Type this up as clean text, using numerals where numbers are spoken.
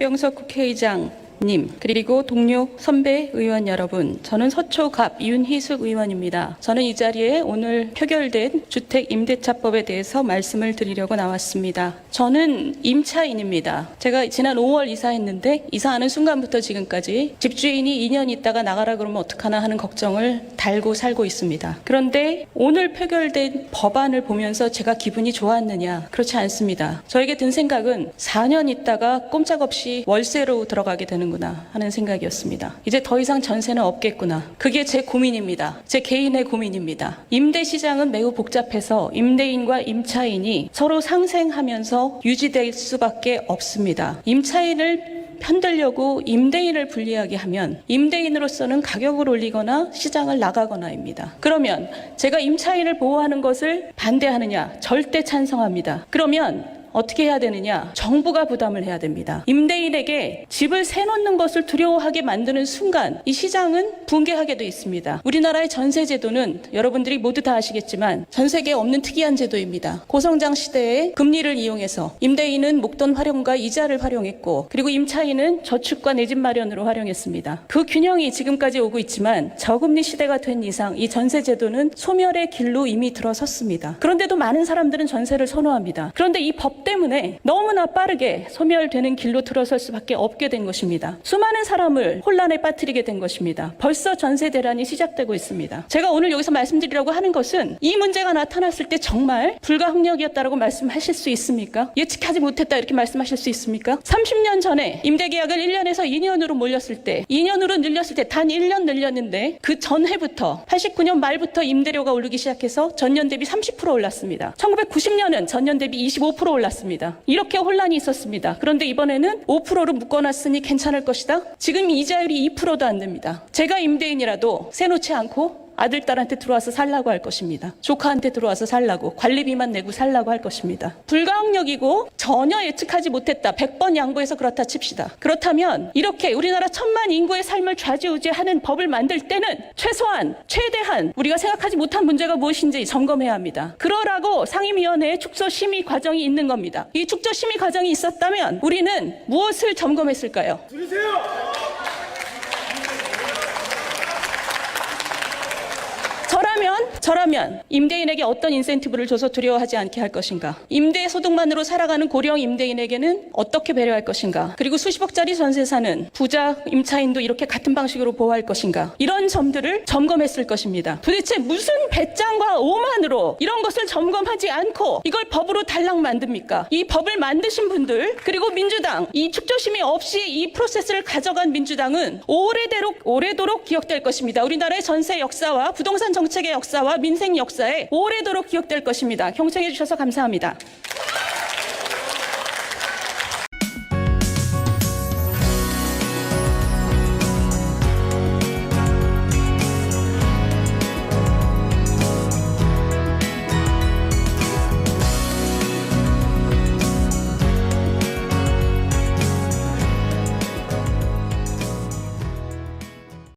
박병석 국회의장 님, 그리고 동료 선배 의원 여러분, 저는 서초갑 윤희숙 의원입니다. 저는 이 자리에 오늘 표결된 주택 임대차법에 대해서 말씀을 드리려고 나왔습니다. 저는 임차인입니다. 제가 지난 5월 이사했는데 이사하는 순간부터 지금까지 집주인이 2년 있다가 나가라 그러면 어떡하나 하는 걱정을 달고 살고 있습니다. 그런데 오늘 표결된 법안을 보면서 제가 기분이 좋았느냐? 그렇지 않습니다. 저에게 든 생각은 4년 있다가 꼼짝없이 월세로 들어가게 되는 하는 생각이었습니다. 이제 더 이상 전세는 없겠구나. 그게 제 고민입니다. 제 개인의 고민입니다. 임대 시장은 매우 복잡해서 임대인과 임차인이 서로 상생하면서 유지될 수밖에 없습니다. 임차인을 편들려고 임대인을 불리하게 하면 임대인으로서는 가격을 올리거나 시장을 나가거나입니다. 그러면 제가 임차인을 보호하는 것을 반대하느냐? 절대 찬성합니다. 그러면 어떻게 해야 되느냐? 정부가 부담을 해야 됩니다. 임대인에게 집을 세놓는 것을 두려워하게 만드는 순간 이 시장은 붕괴하게 돼 있습니다. 우리나라의 전세 제도는 여러분들이 모두 다 아시겠지만 전 세계에 없는 특이한 제도입니다. 고성장 시대에 금리를 이용해서 임대인은 목돈 활용과 이자를 활용했고, 그리고 임차인은 저축과 내 집 마련으로 활용했습니다. 그 균형이 지금까지 오고 있지만 저금리 시대가 된 이상 이 전세 제도는 소멸의 길로 이미 들어섰습니다. 그런데도 많은 사람들은 전세를 선호합니다. 그런데 이 법 때문에 너무나 빠르게 소멸되는 길로 들어설 수밖에 없게 된 것입니다. 수많은 사람을 혼란에 빠뜨리게 된 것입니다. 벌써 전세 대란이 시작되고 있습니다. 제가 오늘 여기서 말씀드리려고 하는 것은 이 문제가 나타났을 때 정말 불가항력이었다고 말씀하실 수 있습니까? 예측하지 못했다 이렇게 말씀하실 수 있습니까? 30년 전에 임대계약을 1년에서 2년으로 몰렸을 때, 2년으로 늘렸을 때 단 1년 늘렸는데 그 전해부터 89년 말부터 임대료가 오르기 시작해서 전년 대비 30% 올랐습니다. 1990년은 전년 대비 25% 올랐습니다. 이렇게 혼란이 있었습니다. 그런데 이번에는 5%로 묶어놨으니 괜찮을 것이다. 지금 이자율이 2%도 안 됩니다. 제가 임대인이라도 세놓지 않고 아들, 딸한테 들어와서 살라고 할 것입니다. 조카한테 들어와서 살라고, 관리비만 내고 살라고 할 것입니다. 불가항력이고 전혀 예측하지 못했다. 100번 양보해서 그렇다 칩시다. 그렇다면 이렇게 우리나라 1000만 인구의 삶을 좌지우지하는 법을 만들 때는 최소한, 최대한 우리가 생각하지 못한 문제가 무엇인지 점검해야 합니다. 그러라고 상임위원회에 축소심의 과정이 있는 겁니다. 이 축소심의 과정이 있었다면 우리는 무엇을 점검했을까요? 들으세요! 저라면 임대인에게 어떤 인센티브를 줘서 두려워하지 않게 할 것인가? 임대 소득만으로 살아가는 고령 임대인에게는 어떻게 배려할 것인가? 그리고 수십억짜리 전세 사는 부자 임차인도 이렇게 같은 방식으로 보호할 것인가? 이런 점들을 점검했을 것입니다. 도대체 무슨 배짱과 오만으로 이런 것을 점검하지 않고 이걸 법으로 달랑 만듭니까? 이 법을 만드신 분들, 그리고 민주당, 이 축조심의 없이 이 프로세스를 가져간 민주당은 오래도록 기억될 것입니다. 우리나라의 전세 역사와 부동산 정책의 역사와 민생 역사에 오래도록 기억될 것입니다. 경청해 주셔서 감사합니다.